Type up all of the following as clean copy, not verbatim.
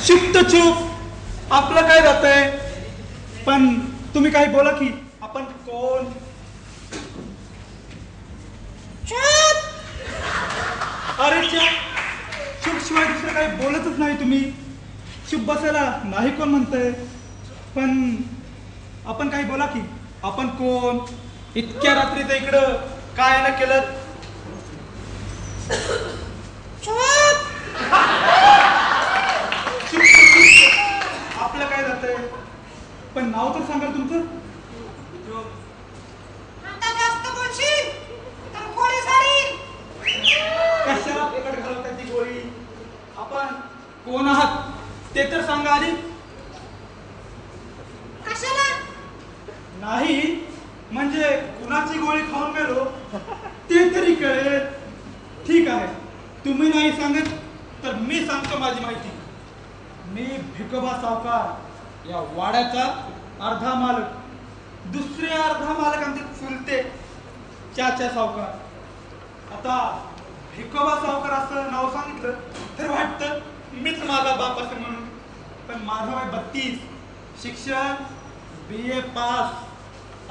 शुद्ध चूप आपलं काय जातंय. पण तुम्ही काही बोला की आपण कोण. अरे चुप शिवाय दुसरं काही बोलतच नाही तुम्ही. चुप बसायला नाही कोण म्हणतंय. पण आपण काही बोला की आपण कोण. इतक्या रात्रीचं इकडं काय ना केलं. आपलं काय जातंय. पण नाव तर सांगाल तुमचं. कशाला फुकट घालवतात ती गोळी. आपण कोण आहात ते तर सांगा आधी. कशाला नाही म्हणजे कुणाची गोळी खाऊन गेलो ते तरी कळेल. ठीक आहे तुम्ही नाही सांगत तर मी सांगतो माझी माहिती. मी भिकोबा सावकार या वाड्याचा अर्धा मालक. दुसरे अर्धा मालक आमचे चुलते चाचा सावकार. आता भिकोबा सावकार असं नाव सांगितलं तर वाटतं मीच माझा बाप असं म्हणून. पण माझं वय 32, शिक्षण BA पास.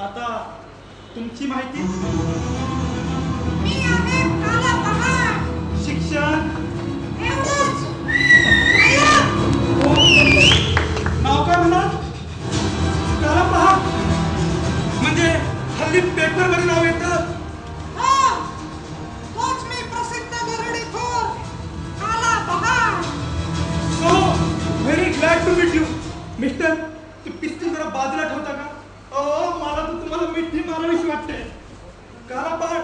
आता तुमची माहिती. मी आहे काला पहाड. शिक्षण एवढंच. नाव काय म्हणा. काला पहाड म्हणजे हल्ली पेपर मध्ये नाव येतं. तोच मी प्रसिद्ध गरुडीखोर Kala Pahad. So very glad to meet you. Mister तू पिस्तूल जरा बाजूला ठेवता का. मला तर तुम्हाला मिठी मारावीशी वाटते. काला पहाड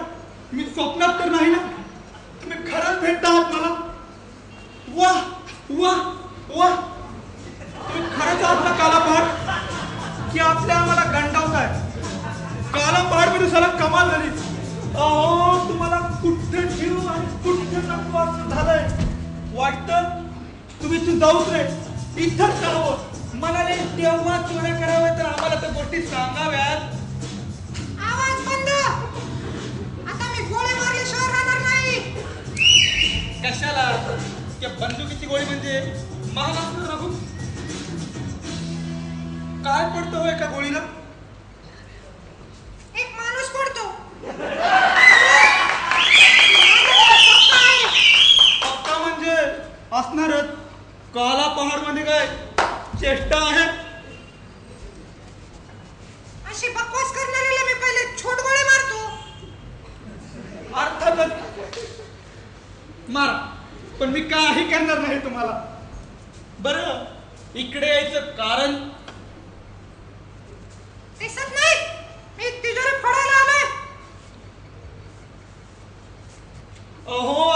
मी स्वप्नात तर नाही ना. तुम्ही खरंच भेटता आहात मला. वाह वाह वाह. तुम्ही खरंच आहात ना काला पहाड की आपल्या आम्हाला गंडावताय. काला पहाड मी दुसऱ्याला कमाल झाली. तुम्हाला कुठे ठेवू आणि कुठे नको असं झालंय. वाटतं तुम्ही तू जाऊच रे इथंच राहावं. म्हणाले तेव्हा चोऱ्या कराव्या तर आम्हाला त्या गोष्टी सांगाव्यात. आवाज बंद. आता मी गोळी मारल्याशिवाय राहणार नाही. कशाला. त्या बंदुकीची गोळी म्हणजे महाराष्ट्र राहू. काय पडतं हो एका गोळीला. एक माणूस पडतो. पक्का म्हणजे असणारच. काला पहाड मध्ये काय चेष्टा आहे. अशी बकवास करणाऱ्याला मी पहिले छोट गोळी मारतो. अर्थातच मारा. पण मी काही करणार नाही तुम्हाला. बरं इकडे यायचं कारण. दिसत नाही मी तिजोरी फोडायला आलोय.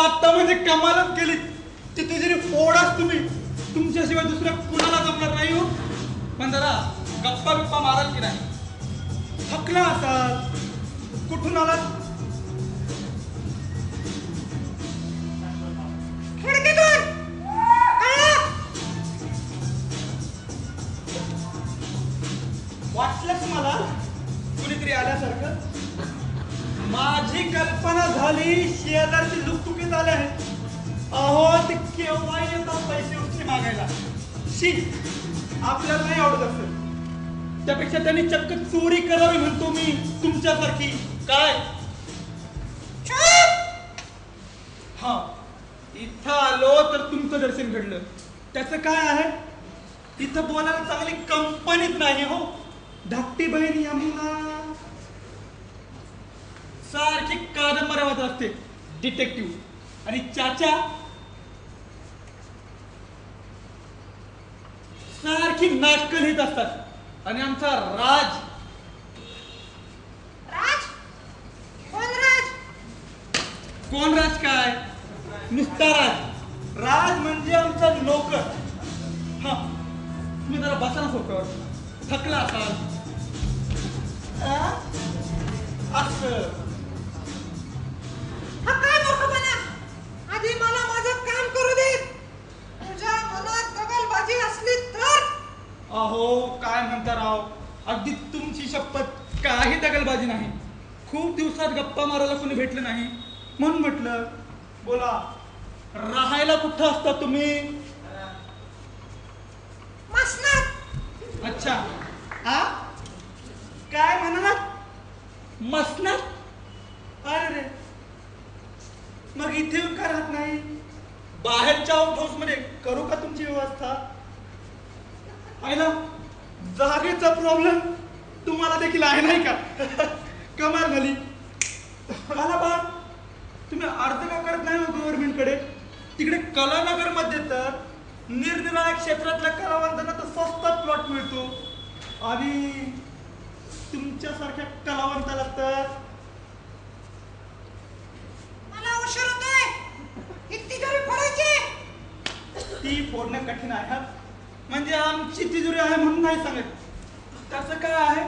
आता म्हणजे कमालच केली. ती तिजोरी फोडाच तुम्ही. तुमच्याशिवाय दुसऱ्या कुणाला जमणार नाही हो. पण जरा गप्पा बिप्पा माराल की नाही. थकला असाल. कुठून आलात. खिडकीतून. वाटलंच मला कुणीतरी आल्यासारखं. माझी कल्पना झाली शेजारची लुकतुकीत आले आहेत. ते केव्हा येतात पैसे उचले मागायला. शी आपल्याला नाही आवडत असं. त्यापेक्षा त्यांनी चक्क चोरी करावी म्हणतो मी तुमच्यासारखी. काय हा इथं आलो तर तुमचं दर्शन घडलं. त्याचं काय आहे. इथं बोलायला चांगली कंपनीच नाही हो. धाकटी बहीण यमुना सारखी कादंबऱ्या वाचत असते डिटेक्टिव्ह. आणि चाचा सारखी नाटकं लिहित असतात. आणि आमचा राज. राज कोण राज. कोण राज काय नुसता राज. राज म्हणजे आमचा नोकर. हा तुम्ही जरा बसा ना सोप्यावर. थकला असाल. असं हा काय मूर्खपणा. आधी मला माझं काम करू दे. तुझ्या मनात दगलबाजी असली तर. काय म्हणता राव. अगदी तुमची शपथ काही दगलबाजी नाही. खूप दिवसात गप्पा मारायला कोणी भेटलं नाही म्हणून म्हटलं बोला. राहायला कुठं असता तुम्ही. मसनात. अच्छा. आ काय म्हणालात? मसनात? अरे रे, मग इथे येऊन का राहत नाही? बाहेरच्या आउट हाऊस मध्ये करू का तुमची व्यवस्था? आहे ना, जागेचा प्रॉब्लेम तुम्हाला देखील आहे नाही का? कमाल झाली. मला बा, तुम्ही अर्ज का करत नाही हो गव्हर्नमेंटकडे? तिकडे कलानगर मध्ये तर निरनिराळ्या क्षेत्रातल्या कलावंतांना तर स्वस्तात प्लॉट मिळतो आणि तुमच्यासारख्या कलावंताला तर मला उशीर होतोय. ही तिजोरी फोडायची. ती फोडणं कठीण आहे. म्हणजे आमची तिजोरी आहे म्हणून नाही सांगत. त्याचं काय आहे,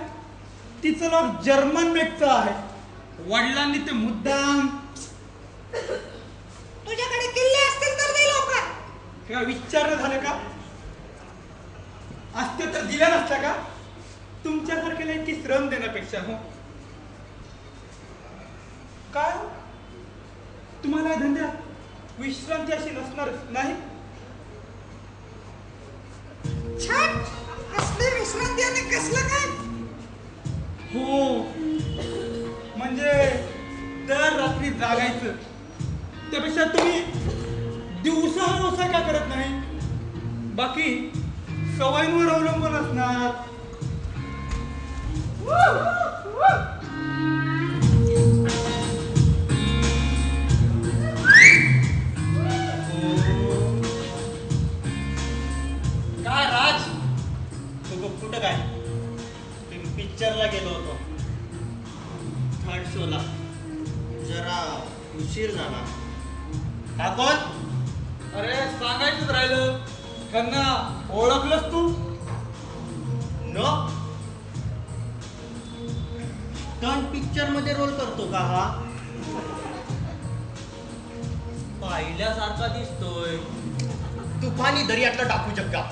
तिचं लॉक जर्मन मेकचं आहे. वडिलांनी ते मुद्दाम. तुझ्याकडे किल्ले असतील तर दे लवकर. किंवा विचारणं झालं का? असते तर दिल्या नसत्या का? तुमच्यासारखेला इतकी श्रम देण्यापेक्षा. हो काय हो? तुम्हाला या धंद्यात विश्रांती अशी नसणारच नाही? छान. कसली विश्रांती आणि कसलं काय? हो, म्हणजे दर रात्री जागायचं. त्यापेक्षा तुम्ही दिवसा व्यवसाय का करत नाही? बाकी सवयींवर अवलंबून असणार. काय राज, तू कुठं काय? पिक्चरला गेलो होतो, थर्ड शोला. जरा उशीर झाला. हा कोण? अरे सांगायचंच राहिलं. त्यांना ओळखलंस तू? नो. टर्न पिक्चर मध्ये रोल करतो का हा? पाहिल्यासारखा दिसतोय. तुफानी दर्यातला टाकू जग्गा.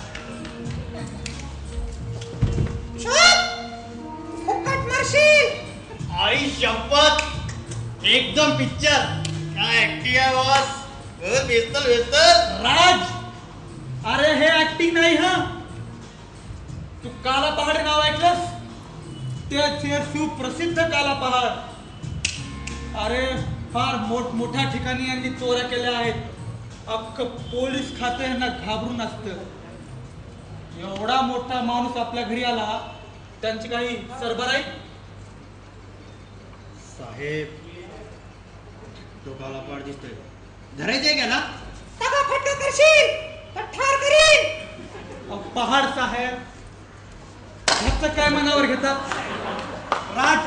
फुकट मारशील. आई शपथ, एकदम पिक्चर. काय ऍक्टिंग आहे बॉस. बेस्तल. राज, अरे हे ऍक्टिंग नाही. हा, तू काला पहाड नाव ऐकलंस? त्याचे सुप्रसिद्ध काला पहाड. अरे फार मोठमोठ्या ठिकाणी यांनी चोऱ्या केल्या आहेत. अख्खं पोलीस खातं यांना घाबरून असतं. एवढा मोठा माणूस आपल्या घरी आला, त्यांची काही सरबराई? साहेब, तो काला पाड दिसतोय. धरायचंय का ना? तगा फट्ट करशील तर ठार करीन. पहाड साहेब, ह्याचं काय मनावर घेतात? राज,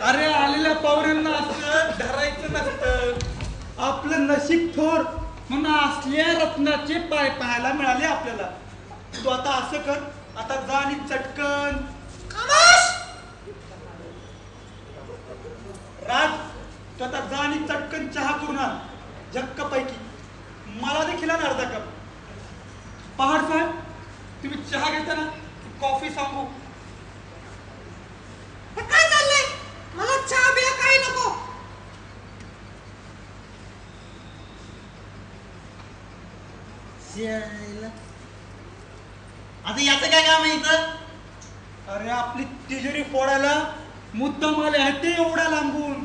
अरे आलेल्या पाहुण्यांना असं धरायचं नसतं. आपलं नशीब थोर म्हणून असल्या रत्नाचे पाय पाहायला मिळाले आपल्याला. तू आता असं कर, आता जा आणि चटकन. खामोश. राज, तू आता जा आणि चटकन चहा करून आण. झक्क पैकी मला देखील आण अर्धा कप. पहाड साहेब, तुम्ही चहा घेता ना, कॉफी सांगू? हे काय चाललंय? मला चहा बिया काही नको. आता याचं काय काम आहे इथं? अरे आपली तिजोरी फोडायला मुद्दाम आले आहे ते एवढा लांबून.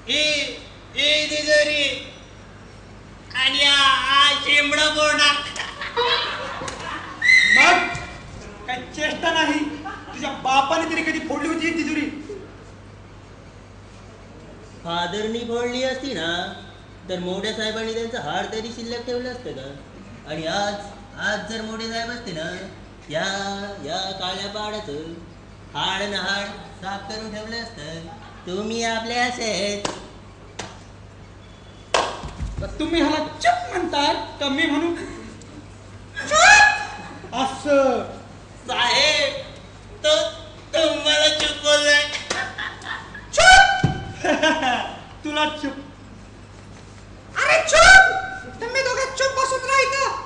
ए तिजोरी आणि शेंबडा बोर्डा. मग काही चेष्टा नाही. तुझ्या बापाने तरी कधी फोडली होती ही तिजोरी? फादरनी फोडली असती ना तर मोठ्या साहेबांनी त्यांचं हाड तरी शिल्लक ठेवलं असतं का? आणि आज जर मोठे साहेब असते ना, या काळ्या पाडाचं हाड न हाड साफ करून ठेवलं असतं. तुम्ही आपल्या असेच. तुम्ही ह्याला चुप म्हणताय का मी म्हणू? असं साहेब, तो तुम्हाला चुकवलंय. तुला चुप. अरे चुप. तुम्ही दोघे चुप बसून राहायचं.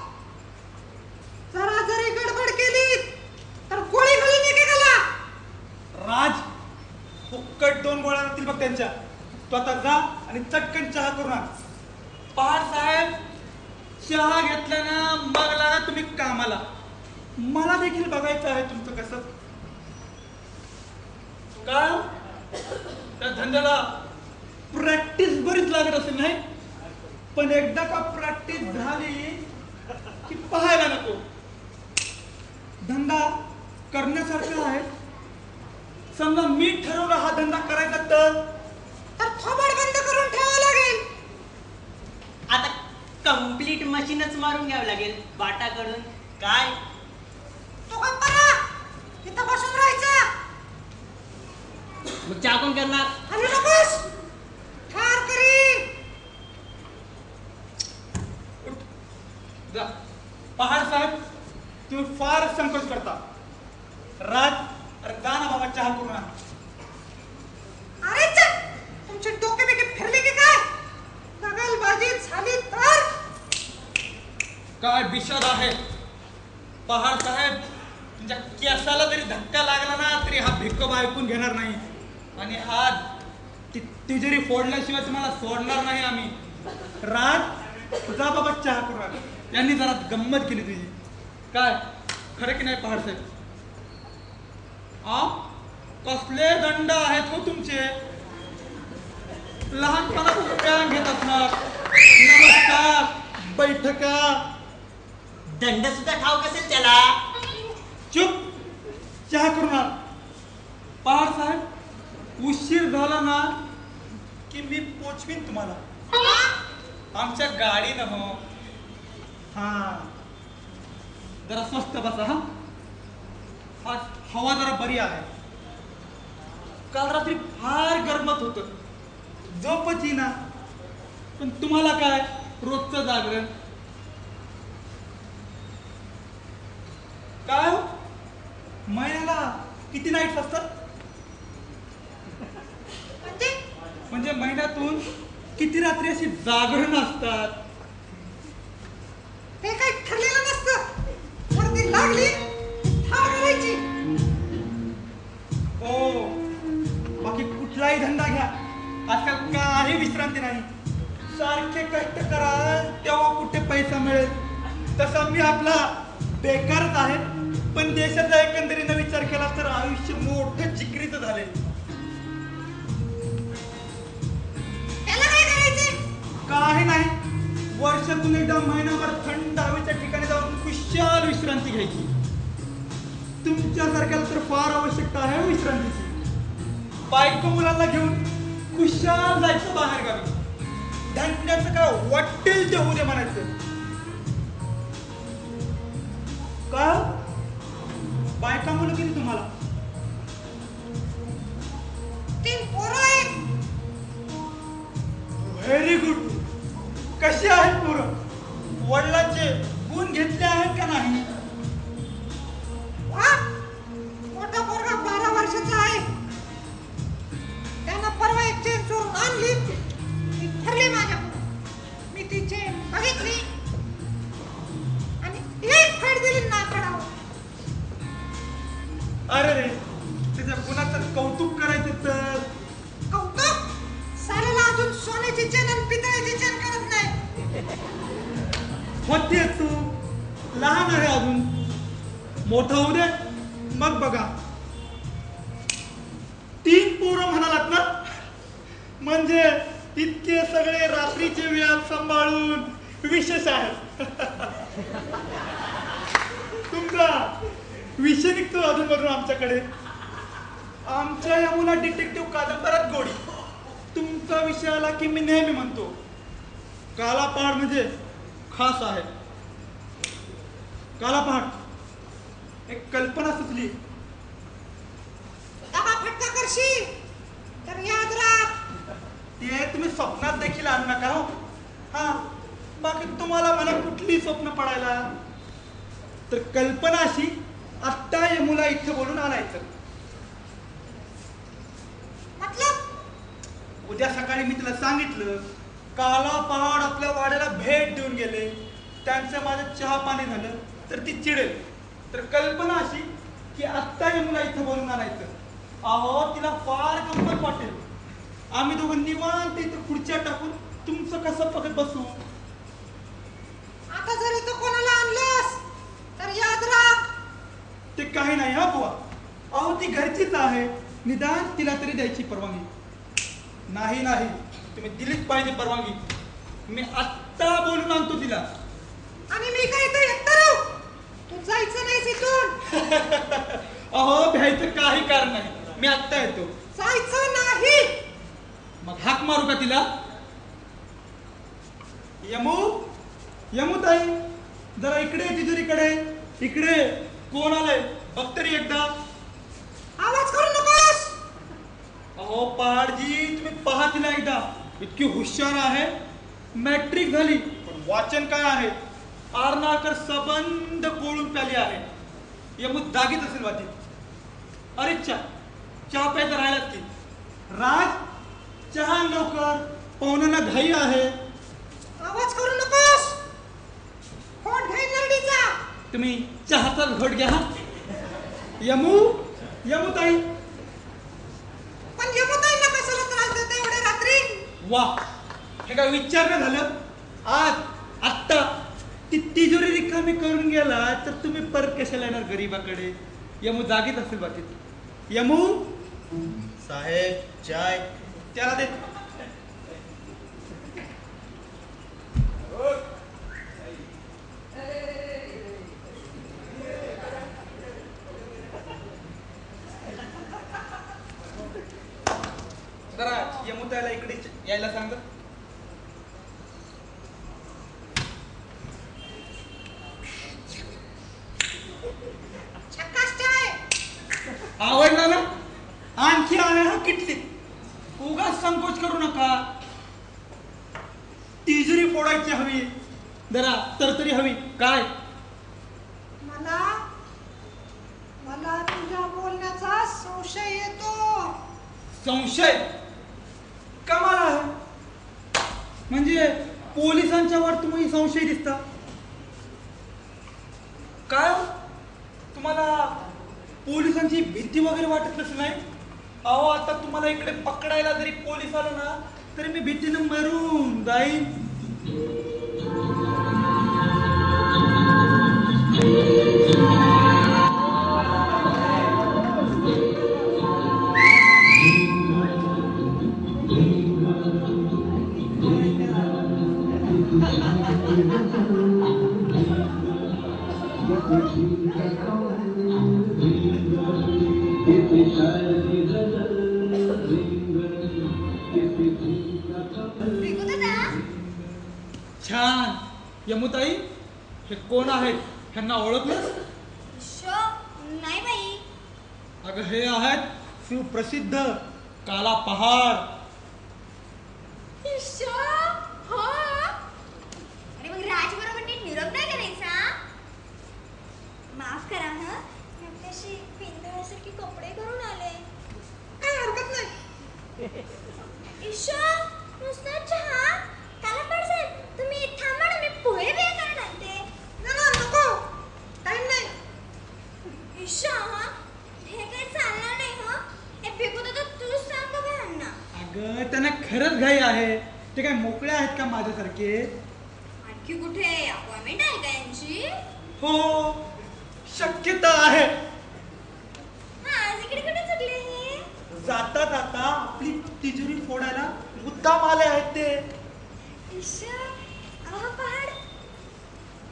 जरा जरी गडबड केली तर गोळी घालून एकेकाला. राज, फुक्कट 2 गोळ्या लागतील बघ त्यांच्या. तू आता जा आणि चटकन चहा करून आण. पहाड साहेब, चहा घेतला ना मग लागा तुम्ही कामाला. मला देखील बघायचं आहे तुमचं कसं काय हो? त्या धंद्याला प्रॅक्टिस बरीच लागत असेल नाही, पण एकदा का प्रॅक्टिस झाली की पाहायला नको. धंदा करण्यासारखा आहे. समजा मी ठरवलं हा धंदा करायचा तर थोबाड बंद करून ठेवावं लागेल. आता कम्प्लीट मशीनच मारून घ्यावं लागेल बाटाकडून. काय तू गप्प बरा, इथं बसून राहायचं. मग चहा कोण करणार? हलू नकोस, ठार करीन. जा. पहाड साहेब तुम्ही फार संकोच करता. राज अरे जा ना बाबा चहा करून आण. अरे चल, तुमचे डोके बिके फिरले की काय? दगलबाजी झाली तर काय विषाद आहे पहाड साहेब. तुमच्या केसाला जरी धक्का लागला ना तरी हा भिक्कोबा ऐकून घेणार नाही. आणि आज तिजोरी फोडल्याशिवाय तुम्हाला सोडणार नाही आम्ही. राज जा बाबा चहा करून आण. यांनी जरा गंमत केली तुझी. काय खरं की नाही पहाड साहेब? कसले दंड आहेत हो तुमचे. लहानपणापासून व्यायाम घेत असणार. नमस्कार बैठका. दंड सुद्धा ठाऊक असेल त्याला. चुप. चहा करून आण. पहाड साहेब उशीर झाला ना की मी पोचवीन तुम्हाला आमच्या गाडीनं. हो हा जरा स्वस्त बसा. हा हवा जरा बरी आहे. काल रात्री फार गरमत होत, झोपच येईना. पण तुम्हाला काय रोजचं जागरण. काय हो महिन्याला किती नाईट्स असतात? म्हणजे महिन्यातून किती रात्री अशी जागरण असतात? हे काही ठरलेलं नसतं. गर्दी लागली ठार करायची. हो बाकी कुठलाही धंदा घ्या आजकाल काही विश्रांती नाही. सारखे कष्ट कराल तेव्हा कुठे पैसा मिळेल. तसा मी आपला बेकारच आहे. पण देशाचा एकंदरीने विचार केला तर आयुष्य मोठं जिकरीचं झाले. त्याला काय करायचंय? काही नाही, वर्षातून एकदा महिनाभर थंड हवेच्या ठिकाणी जाऊन खुशाल विश्रांती घ्यायची. तुमच्यासारख्याला तर फार आवश्यकता आहे विश्रांतीची. बायको मुलांना घेऊन खुशाल जायचं बाहेर गावी. धंद्याचं काय वाटेल ते होऊ दे म्हणायचं. का बायका मुलं किती तुम्हाला? 3 पोरं आहेत. Very good. कशी आहेत पोरं? वडिलांचे गुण घेतले आहेत का नाही? वा, मोठा पोरगा 12 वर्षाचा आहे. त्यानं परवा एक चेन चोरून आणली. ती ठरली माझ्या. मी ती चेन बघितली आणि एक फेड दिली नाकडावर. अरे रे त्याच्या गुणाचं कौतुक करायचं तर कौतुक? साल्याला अजून सोन्याची चेन आणि पितळेची चेन कळत नाही. होते तू लहान आहे अजून. मोठं होऊ दे मग बघा. 3 पोरं म्हणालात ना, म्हणजे इतके सगळे रात्रीचे व्यायाम सांभाळून विशेष आहे. तुमचा विषय निघतो अधूनमधून आमच्याकडे. आमच्या या मुला डिटेक्टिव्ह कादंबऱ्यात गोडी. तुमचा विषय आला की मी नेहमी म्हणतो कालापहाड म्हणजे खास आहे. कालापहाड एक कल्पना सुचली. दबा फटका करशील तर याद राख. ते तुम्ही स्वप्नात देखील आणू नका हो. हा बाकी तुम्हाला मला कुठली स्वप्न पडायला. तर कल्पना अशी आत्ता यमुला इथं बोलून आणायचं. मतलब उद्या सकाळी मी तुला सांगितलं कालापहाड आपल्या वाड्याला भेट देऊन गेले. त्यांचं माझं चहा पाणी झालं तर ती चिडेल. तर कल्पना अशी की आत्ता यमुला इथं बोलून आणायचं. अहो तिला फार गंमत वाटेल. आम्ही दोघं निवांत इथं खुर्च्या टाकून तुमचं कसं बघत बसू. आता निदान तिला तरी द्यायची परवानगी. नाही नाही, तुम्ही दिलीच पाहिजे परवानगी. मी आत्ता बोलून आणतो तिला. आणि मी काय इथं एकटा राहू? तू जायचं नाहीस इथून. अहो भ्यायचं काही कारण नाही, मी आत्ता येतो. जायचं नाही. मग हाक मारू का तिला? यमू, यमू ताई, जरा इकडे तिजोरीकडे. इकडे कोण आलंय बघ तरी एकदा. आवाज करू नकोस. अहो पहाडजी, तुम्ही पहा तिला एकदा. इतकी हुशार आहे, मॅट्रिक झाली, पण वाचन काय आहे? आरनाकर सबंध कोळून प्याली आहे. यमू जागीच असेल वाटी. अरे चहा प्यायचा राहिलाच की. राज, चहा लवकर, पाहुण्यांना घाई आहे. आवाज करू नकोस. फोन घेईन नरडीचा. तुम्ही चहाचा घोट घ्या. यमू, यमू ताई. पण यमुताईंना कशाला त्रास देते एवढ्या रात्री? वा, हे काय विचारणं झालं? आज आत्ता ती तिजोरी रिकामी करून गेला तर तुम्ही परत कशाला येणार गरीबाकडे? यमू जागीच असेल बाकीत. यमू साहेब चाय. त्याला दे. जरा यमू त्याला इकडे यायला सांग. झकास चाय. आवडला ना? आणखी आहे हा किटली. उगाच संकोच करू नका. तिजोरी फोडायची हवी, जरा तरतरी हवी. काय मला मला तुझ्या बोलण्याचा संशय येतो. संशय? कमाल आहे. म्हणजे पोलिसांच्या वर तुम्ही संशय दिसता काय हो? तुम्हाला पोलिसांची भीती वगैरे वाटत नसेल नाही? अहो आता तुम्हाला इकडे पकडायला जरी पोलीस आलो ना तरी मी भीतीनं मरून जाईन. छान. यमुताई, हे कोण आहेत? ह्यांना ओळखलं? नाही बाई. अगं हे आहेत सुप्रसिद्ध काला पहाड. हो. अरे मग राजबरोबर नीट निरोप नाही करायचा? माफ करा हं, मी अशी पिंजऱ्यासारखी कपडे करून आले. काय हरकत नाही. नुसता चहा? काला पडसेल, तुम्ही थांबा ना, मी पोहे बिया करून आणते. नको, टाइम नाही. हे काही चालणार नाही हं. हे फेकू तर तूच सांग बघा ह्यांना. अगं त्यांना खरंच घाई आहे. ते काय मोकळे आहेत का माझ्यासारखे? आणखी कुठे अपॉइंटमेंट आहे का यांची? हो, शक्यता आहे. आज इकडे कुठे चुकले हे? जाता जाता आपली तिजोरी फोडायला मुद्दाम आले आहेत ते. पहाड,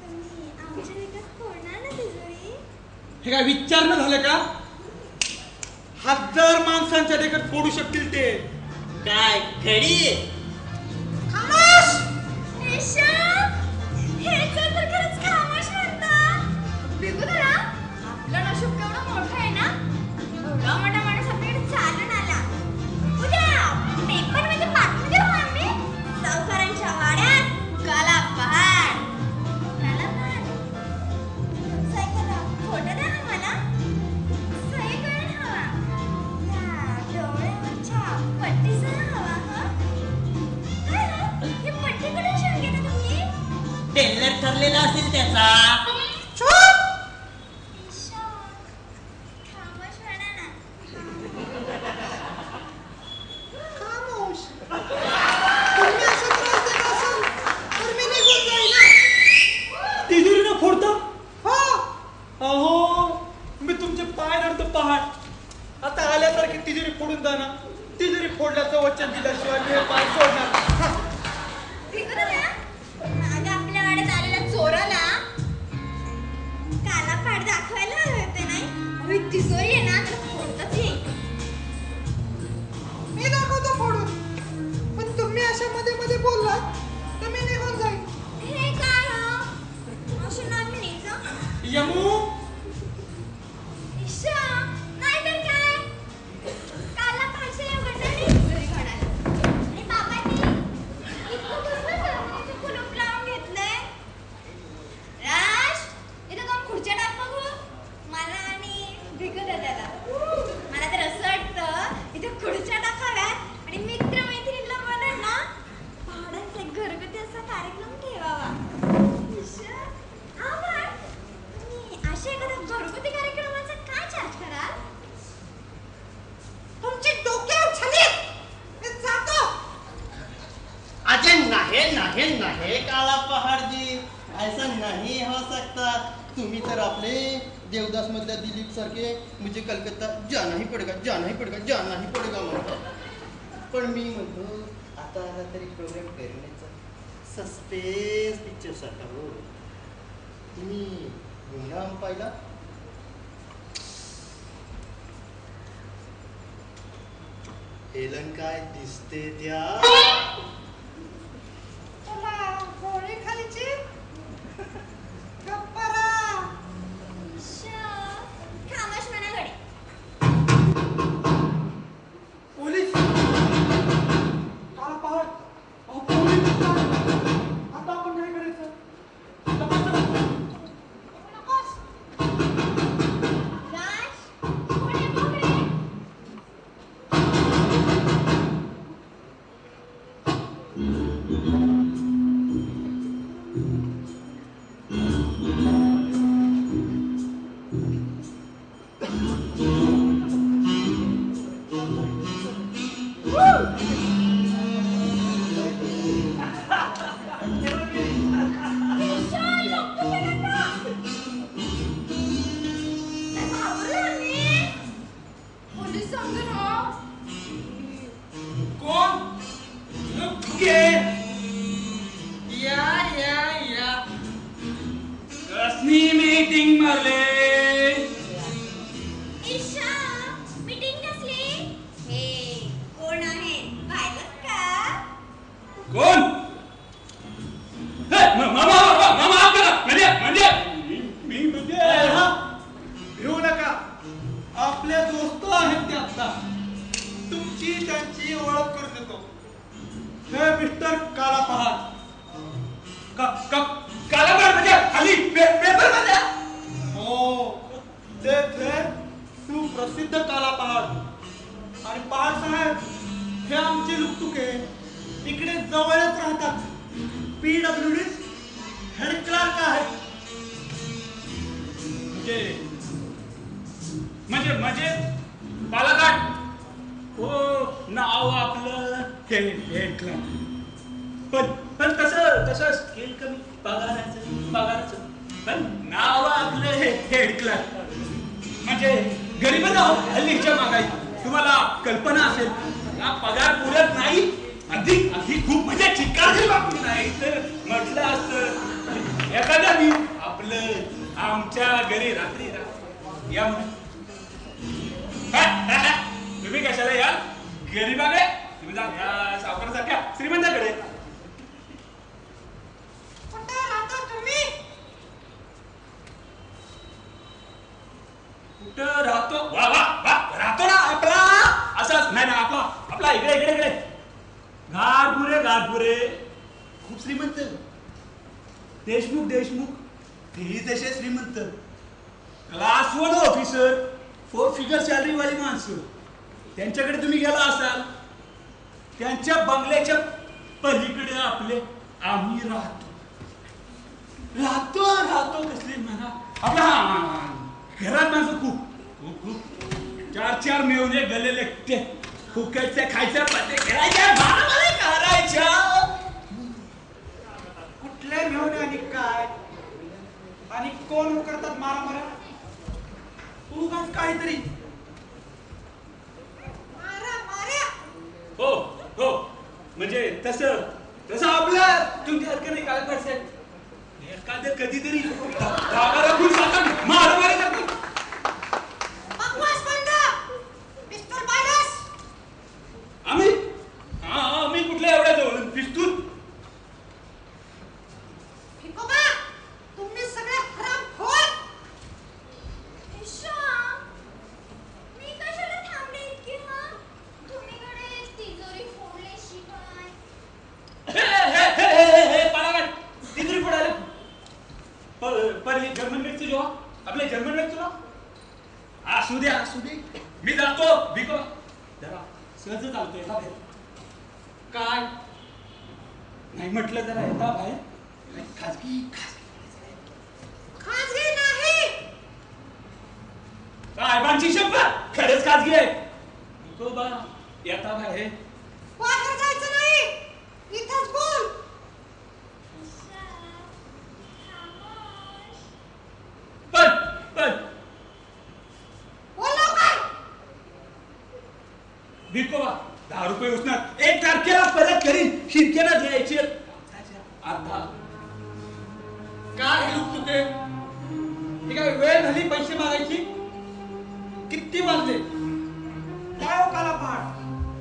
तुम्ही आमच्या विकत फोडणार ना तिजोरी? हे काय विचारणं झालं का? 1000 माणसांच्या देखत फोडू शकतील ते. काय खडी? खामोश. हे तर खरंच खामोश म्हणता. बिगू धरा, आपलं नशीब केवढं मोठं आहे ना. एवढा मोठा माणूस आपल्याकडे चालून आला. उद्या पेपरमध्ये बातमी देऊ आम्ही. सावकारांच्या वाड्यात काला पहाड. काला पहाड. सही करा, फोटो द्या ना मला. सही करून हवा. या डोळ्यावरच्या पट्टीसह हवा हं. काय हं? ही पट्टी कुठे शिवून घेता तुम्ही? टेलर ठरलेला असेल त्याचा. चुप. खामोश म्हणा ना. खामोश. तुम्ही असं त्रास देत असाल तर मी निघून जाईन. तिजोरीनं फोडता? हो. अहो मी तुमचे पाय धरतो पहाड. आता आल्यासारखी तिजोरी मध्ये बोलला तर मी निघून जाईन. हे काय हं? असं नाही म्हणायचं. यमू ईशा, नाहीतर काय? कालला फारसे उघडलं घरी घडायला. आणि बाबांनी इतकं कसलं जमिनीचं कुलूप लावून घेतलंय? राज, इथं दोन खुर्च्या टाक बघू. मला आणि भिकू दादाला. मला तर असं वाटतं इथे खुर्च्या टाकाव्यात आणि मित्र-मैत्रिणीला म्हणून ना पहाडांचा एक घरगुती असा कार्यक्रम ठेवावा. ईशा, आपण तुम्ही अशा एखाद्या घरगुती कार्यक्रमाचा काय चार्ज कराल? तुमची डोक्यावर झाली. मी जातो. अजय नाही नहीं नहीं काला पहाड़ जी, ऐसा नहीं हो सकता. तुम्ही तर आपले देवदास मधल्या दिलीप सारखे मुझे कलकत्ता जाना ही पडेगा म्हणतो. पण मी म्हणतो आता आला तरी प्रोग्राम करण्याचा सस्पेन्स पिक्चर सारखा हो. तुम्ही गुंडाम पाहिला? हेलन काय दिसते त्या? तुला गोळी खालीची गप्परा. ईशा, खामोश म्हणा घडी. पोलीस काला पहाड अहो पोलीस दिसतात. आता आपण काय करायचं? नकोस. राज, पुढे बघ रे. ईशा, लपतो का नका? काय घाबरला मी? पोलीस सांगतो ना. कोण? ठुके या कसली मीटिंग मारले? ईशा, मीटिंग कसली? हे कोण आहे? पाहिलं का? कोण? मामा म्हणजे भिवू नका. आपले दोस्त आहेत ते आता. तुमची त्यांची ओळख करून देतो. हे मिस्टर काला पहाड. कालाबार म्हणजे खाली पेपर मध्ये. हो, ते सुप्रसिद्ध काला पहाड. आणि पहाड साहेब हे आमचे लुकतुके इकडे जवळच राहतात. PWD हेड क्लार्क आहेत. म्हणजे बालाघाट. हो, नाव आपलं हेड क्लार्क. पण तसं स्केल कमी पगाराचं. पण नाव आपलं हेड क्लार्क. म्हणजे गरीब नाव हल्लीच्या महागाई. तुम्हाला कल्पना असेल हा पगार पुरत नाही. अधिक खूप म्हणजे चिकाची बातमी नाही तर म्हटलं असतं एखाद्या मी आपलं आमच्या घरी रात्री या म्हणून. तुम्ही कशाला याल? गरीबाकडे तुम्ही जा सावकारासारख्या श्रीमंताकडे. कुठे राहता तुम्ही? कुठं राहतो? वा राहतो ना आपला. असंच नाही ना आपला इकडे घाटपुरे खूप श्रीमंत. देशमुख तेही तसे श्रीमंत. क्लास 1 ऑफिसर, 4 फिगर सॅलरी वाली माणसं. त्यांच्याकडे तुम्ही गेला असाल. त्यांच्या बंगल्याच्या पलीकडे आम्ही राहतो कसले म्हणा. आपला घरात माणसं खूप 4 मेवणे गलेले फुकटच्या खायच्या पत्ते खेळायच्या मारामारी करायच्या. कुठले मेवणे आणि काय आणि कोण करतात मारामाऱ्या? उगाच काहीतरी. मारा. हो म्हणजे तसं आपलं तुमच्यासारखं नाही. काय करते एखादं कधीतरी मारामारी करतो. बकवास बंद. पिस्तूल बायलास. आम्ही कुठल्या एवढ्या जवळ पिस्तूल जो आपल्या जर्मन नाही तुला असू दे असू दे मी जातो भिको जरा सहज चालतोय का बाहेर काय नाही म्हटलं जरा येता बाहेर खाजगी खाजगी नाही. साहेबांची शपथ खरंच खाजगी आहे भिको बा येता बाहेर बाहेर जायचं नाही. इथंच बोल. पण पण बोल लवकर. भिको बा 10 रुपये उसणार 1 तारखेला परत करीन शिरक्याला द्यायचे आता काय हे लुकतुके? ही काय वेळ झाली पैसे मागायची? किती वाजले? काय हो काला पहाड?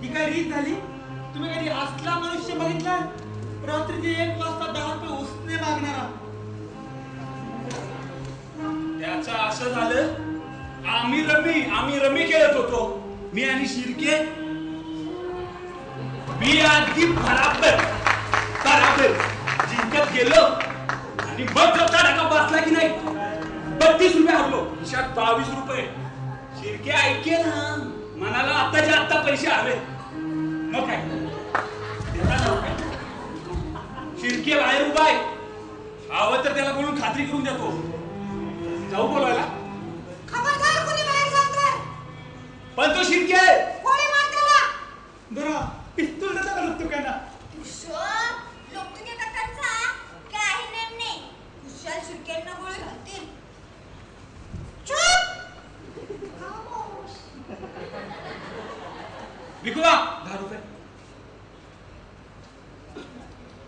ही काय रीत झाली? तुम्ही कधी असला मनुष्य बघितलाय? रात्रीचे 1 वाजता 10 रुपये उसने मागणारा. त्याचं असं झालं आम्ही रमी खेळत होतो मी आणि शिर्के मी अगदी बराबर जिंकत गेलो आणि मग चौथा टाका बसला की नाही 32 रुपये हरलो खिशात 22 रुपये शिर्के ऐके ना मनाला आत्ताच्या आत्ता पैसे हवे मग काय देता ना रुपये. शिर्के बाहेर उभा आहे हवं तर त्याला बोलून खात्री करून देतो जाऊ बोलायला खबरदार कोणी बाहेर जात नाही. पण तो शिर्के आहे गोळी मार त्याला. जरा पिस्तूल देता का लुकतुक्यांना? लोकप्रिय काकांचा काही नेम नाही कुशाल शिरक्यांना गोळी घालतील. चुप. विकुवा 10 रुपये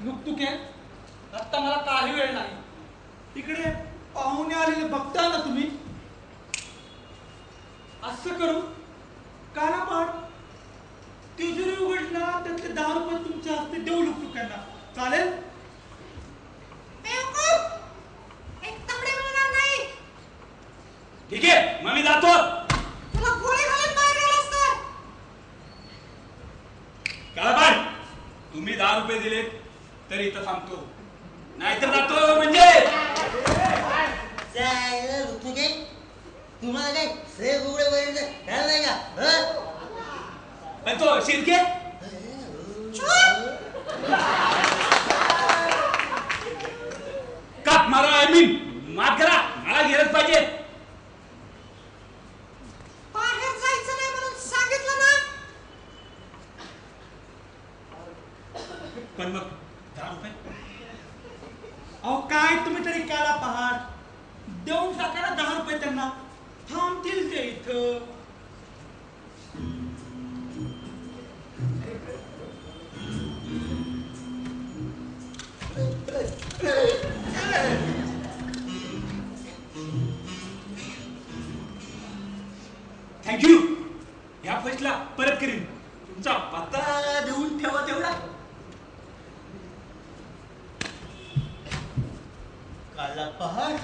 लुकतुके, आता मला काही वेळ नाही. इकडे पाहुणे आलेले बघता ना तुम्ही? असं करू काला पहाड तिजोरी उघडला त्यातले 10 रुपये तुमच्या हस्ते देऊ लुकतुक्यांना चालेल? बेवकूफ. एक तांबडे मिळणार नाही. ठीक आहे मग मी जातो तुला गोळी घालून बाहेर गेलं असतं. काळाबाड तुम्ही 10 रुपये दिले तरी इथं थांबतो नाहीतर जातो म्हणजे जायला ऋतुके तुम्हाला काय सेफ उघडे वगैरे ख्याल नाही का हं? पण तो शिर्के काप मारा माफ करा मला गेलंच पाहिजे बाहेर जायचं नाही म्हणून सांगितलं ना. पण मग 10 रुपये अहो काय तुम्ही तरी काला पहाड देऊन टाका ना 10 रुपये त्यांना थांबतील ते इथं. थँक्यू ह्या फैसला परत करीन तुमचा पत्ता देऊन ठेवा तेवढा काला पहाड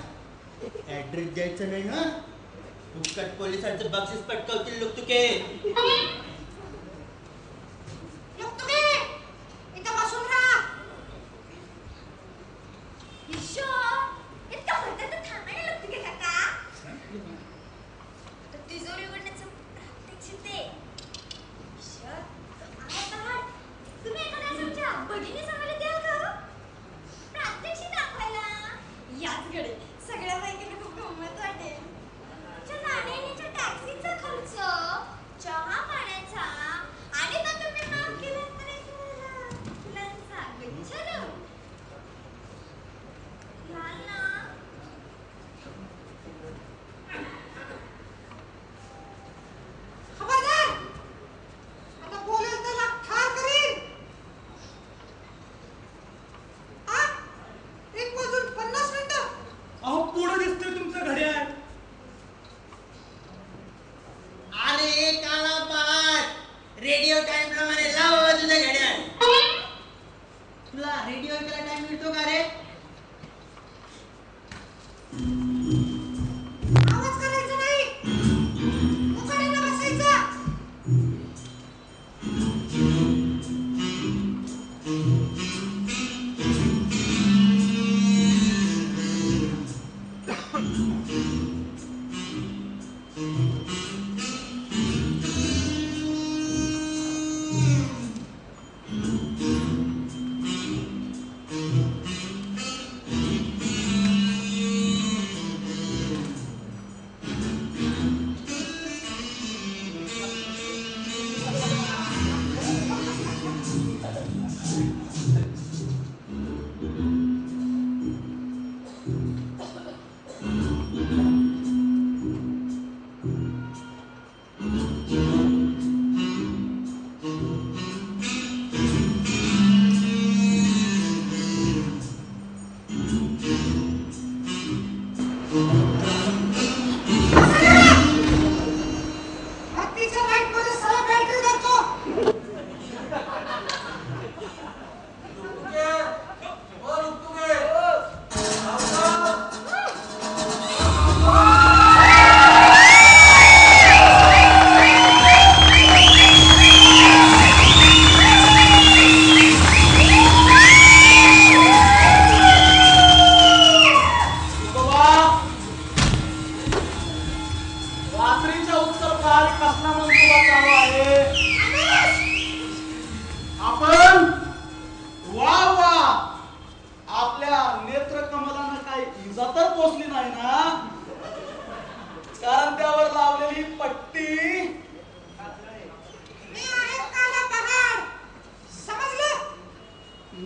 ऍड्रेस द्यायचं नाही ना फुकट पोलिसांचं बक्षीस पटकावतील लोक तुके लोक तुम्ही इथं बसून राहा. इतका भरता तर थांबायला लागतो की काका आता तिजोरी उघडण्याचं प्रात्यक्षिक ते तुम्ही एखाद्या तुमच्या भगिनी सांगायला द्याल का प्रात्यक्षिक दाखवायला याच कडे सगळ्या बायकांना खूप गंमत वाटेल. जाण्या-येण्याच्या टॅक्सीचा खर्च चहा पाण्याचा आणि तो तुम्ही माफ केला तर एक फुलांचा गुच्छ देऊ. घ्याल ना? खबरदार. आता बोलेल त्याला ठार करीन. 1:50 मिनिटं. अहो पुढं दिसतंय तुमचं घड्याळ. अरे काला पहाड रेडिओ टाइम प्रमाणे लाव तुझं घड्याळ तुला रेडिओ ऐकायला टाइम मिळतो का रे आवाज करायचा नाही. मुकाट्यानं बसायचं.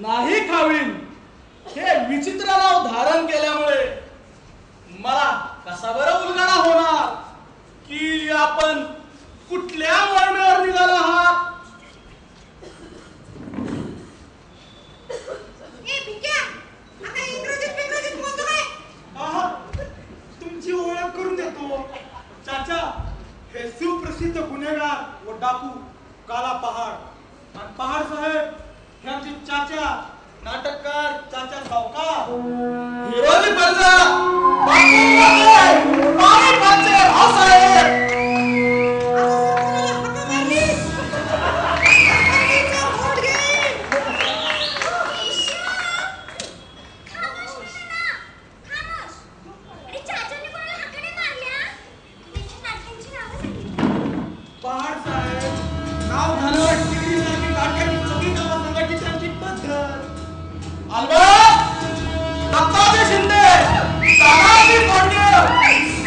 नाही खावीन हे विचित्र नाव धारण केल्यामुळे मला कसा बरं उलगडा होणार की आपण कुठल्या मोहिमेवर निघाला आहात? ए भिक्या, आता इंग्रजीत बोलतो काय? आहा, तुमची ओळख करून देतो. चाचा हे सुप्रसिद्ध गुन्हेगार व डाकू काला पहाड. आणि पहाड साहेब हे आमचे चाचा नाटककार चाचा सावकार. विरोधी पक्ष पाणी पाचशे भाऊसाहेब. पहाड साहेब नाव झालं टिकडी सारखी नाटकाची सगळी नावं सांगायची त्यांची पद्धत. अलबत दत्ताजी शिंदे, तानाजी कोंडके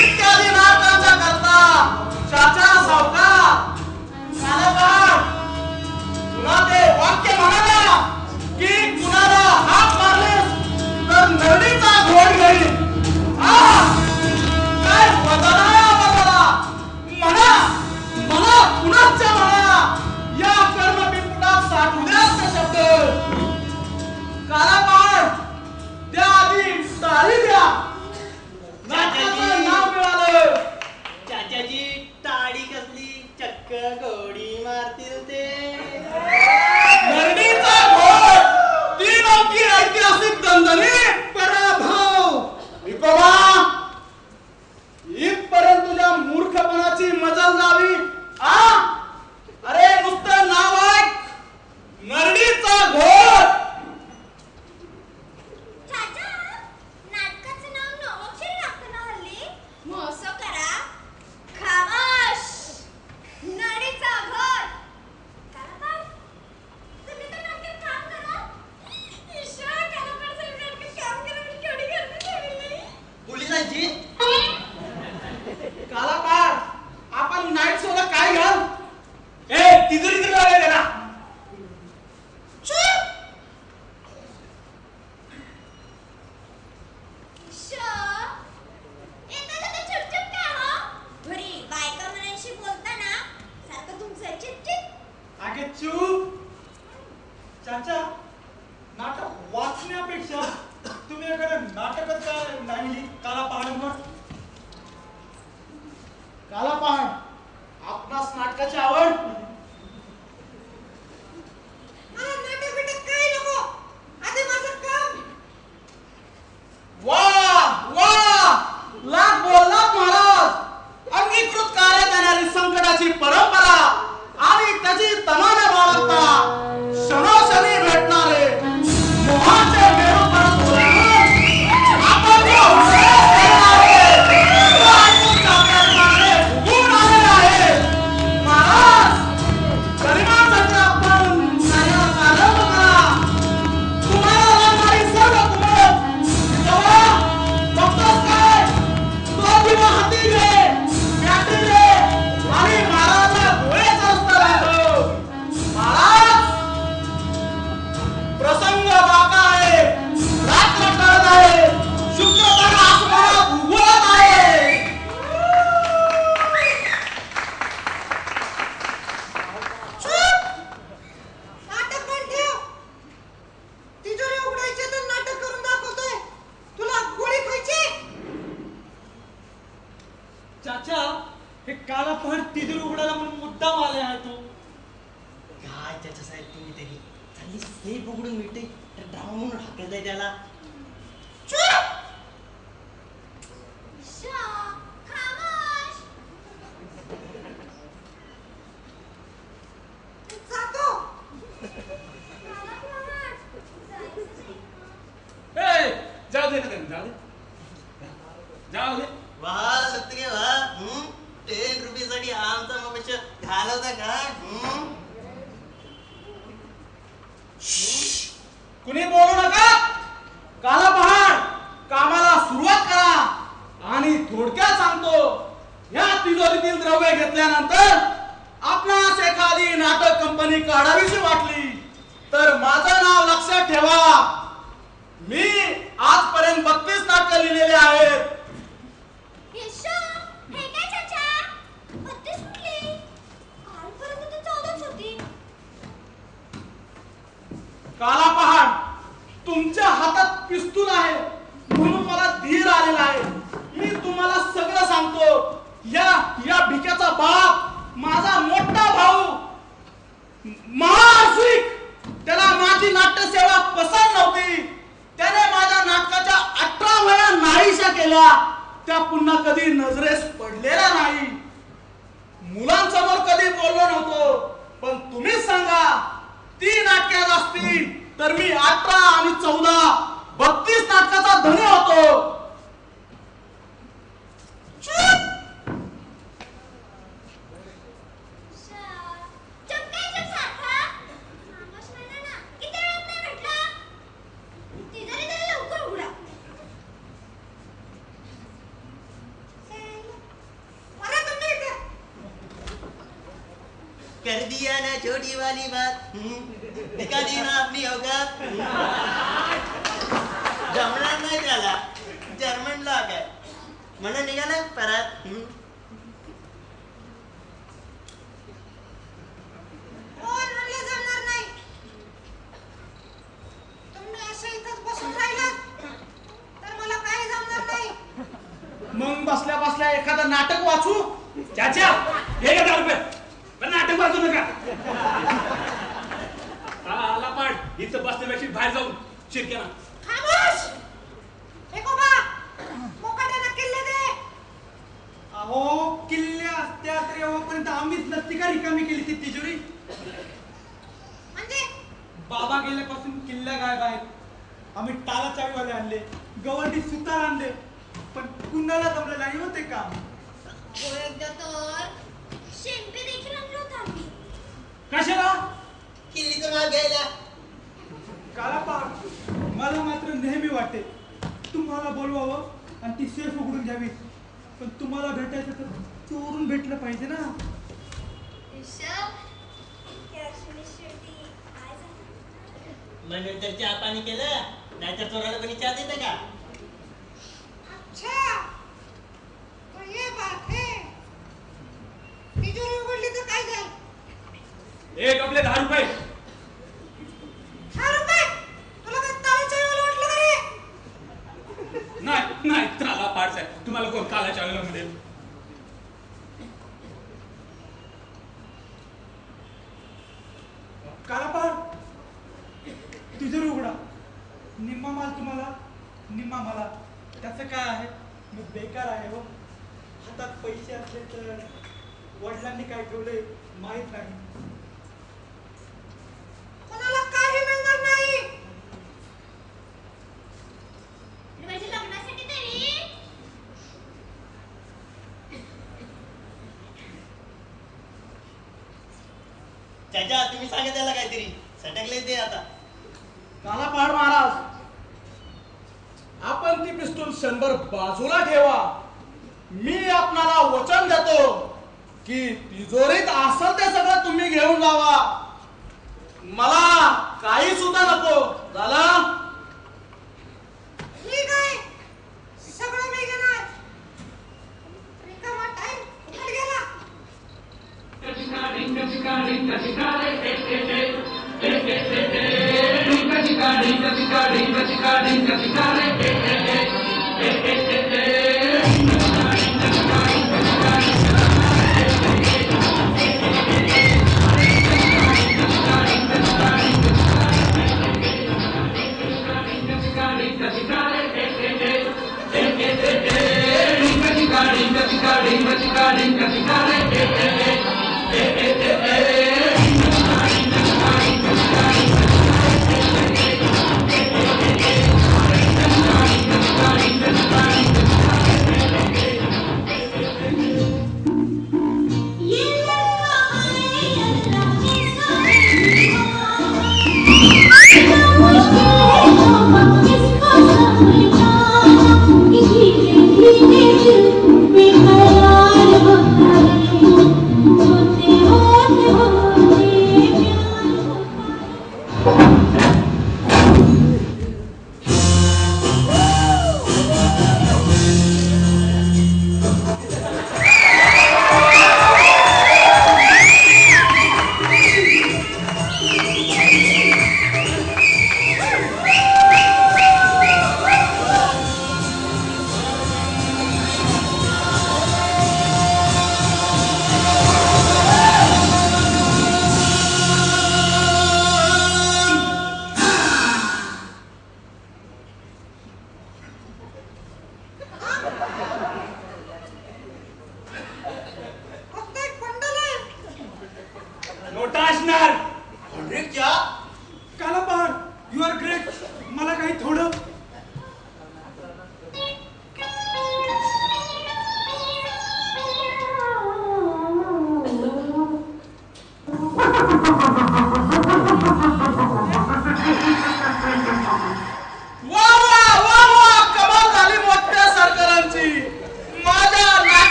इत्यादी नाटकांचा करता चाचा सावकार कालापाड. तुला ते वाक्य म्हणाला की कुणाला हात मारलेस तर नरडीचा घोट घेईल. काय बदला म्हणा मला कुणाच्या म्हणा या कर्मपिंपुटात साठू द्या शब्द. कालापाड त्या आधी टाळी द्या. नाटकाचं नाव मिळालं. चाचाजी टाळी कसली चक्क गोडी मारतील ते. नरडीचा घोट ती नौकी ऐतिहासिक दणदणीत पराभव. विकोबा इथपर्यंत तुझ्या मूर्खपणाची मजल जावी. अरे नुसतं नाव ऐक, नरडीचा घोट. पोलिसांची कालापाड आपण नाईट शोला काय घाल? ए तिजोरी तिला ना. आगे चूप. चाचा नाटक वाचण्यापेक्षा तुम्ही एखादं नाटकच काय नाही काला पहाडांवर. कालापाड आपणास नाटकाची आवड? नाटक बिटक काही नको, आधी माझं काम. लाख बोललात महाराज. अंगीकृत कार्य देणारी संकटाची परंपरा आणि त्याची तमाना बाळगता क्षणोक्षणी भेटणारे मोहाचे मेरू परत ओळखून आपण जो उपदेश करणारे, तो ऐकून चाकरमाने फुगून आले आहे. महाराज गरिमासाठी आपण कार्याला प्रारंभ करा. तुम्हाला लागणारी सर्व कुमक तेव्हा बघतोस काय, तो किंवा हाती घे, बॅटरी घे आणि महाराजला गोळ्याचा रस्ता दाखव. महाराज प्रसंग बाका आहे, रात्र टळत आहे, शुक्रतारा आसमानात उगवत आहे. नाटक पण ठेव. तिजोरी उघडायची तर नाटक करून दाखवतोय. तुला गोळी खायची? चाचा हे काला पहाड तिजोरी उघडायला म्हणून मुद्दाम आले आहे तो. काय चाचा साहेब तुम्ही तरी चांगली सेफ उघडून मिळते तर ड्रामा म्हणून हाकलताय त्याला. जातो. ए, जाऊ दे ना त्यांना, जाऊ दे. वा सत्य वा 10 रुपयासाठी आमचा मग घालवता का? कुणी बोलू नका. काला पहाड कामाला सुरुवात करा. आणि थोडक्यात सांगतो, या तिजोरीतील द्रव्य घेतल्यानंतर आपणास एखादी नाटक कंपनी काढावीशी वाटली तर माझं नाव लक्षात ठेवा. तुमच्या हातात पिस्तूल आहे म्हणून मला धीर आलेला आहे. मी तुम्हाला सगळं सांगतो. या भिक्याचा बाप माझा मोठा भाऊ महाआशिक, त्याला माझी नाट्यसेवा पसंत नव्हती. त्याने माझ्या नाटकाच्या 18 वेळा नाहीशा केल्या. त्या पुन्हा कधी नजरेस पडलेला नाही. मुलांसमोर कधी बोललो नव्हतो. पण तुम्हीच सांगा, ती नाटकात असती तर मी 18 आणि 14 32 नाटकाचा धनी होतो. कर दिया ना छोटी वाली बात, दिखा दी ना अपनी औकात. जमणार नाही त्याला, जर्मन लॉक आहे म्हणून निघाला परत. कोण म्हणले जमणार नाही? तुम्ही असं इथंच बसून राहिलात तर मला काही जमणार नाही. मग बसल्या बसल्या एखादं नाटक वाचू. चाचा हे घ्या 10 रुपये, पण नाटक वाजू नका. आला पाड इथं बसण्यापेक्षा बाहेर जाऊन शिरक्याना. खामोश! एकोबा, मोकाट्यानं किल्ले दे. अहो किल्ल्या असत्या तर एवढपर्यंत आम्हीच नसती का रिकामी केली ती तिजोरी. म्हणजे बाबा गेल्यापासून किल्ल्या गायब आहेत. आम्ही टाला चावीवाले आणले, गवंडी सुतार आणले, पण कुणाला जमलं नाही होते काम. एकदा तर शेंपी देखील आणलं होतं आम्ही. कशाला? किल्लीचं माग घ्यायला. कालापाड मला मात्र नेहमी वाटते तुम्हाला बोलवावं आणि ती सेफ उघडून घ्यावी. पण तुम्हाला भेटायचं तर चोरून भेटलं पाहिजे ना. म्हणून तर चहा पाणी केलं, नाहीतर चोराला कोणी चहा देतं का? अच्छा, तो ये बात है. तिजोरी उघडली तर काय जाईल? एक आपले 10 रुपये. 10 रुपये? तुला काय ताळच्या वेळेला वाटलं का रे? नाही त्याला पाडच आहे. तुम्हाला कोण कालाच्या वेळेला मिळेल? कालापाड तिजोरी उघडा. निम्मा माल तुम्हाला, निम्मा मला. त्याचं काय आहे, मी बेकार आहे हो. हातात पैसे असले तर वडिलांनी काय ठेवले माहित नाही. कोणाला काही मिळणार नाही. माझ्या लग्नासाठी तरी चाचा तुम्ही सांगा त्याला काहीतरी, सटकले ते आता. कालापाड महाराज, आपण ती पिस्तूल 100 बाजूला ठेवा. मी आपणाला वचन देतो की तिजोरीत असेल ते सगळं तुम्ही घेऊन जावा. मला काही सुद्धा नको. झालं? ठीक आहे, सगळं मी घेणार. रिकामा टाइम कुठे गेला? Ringa,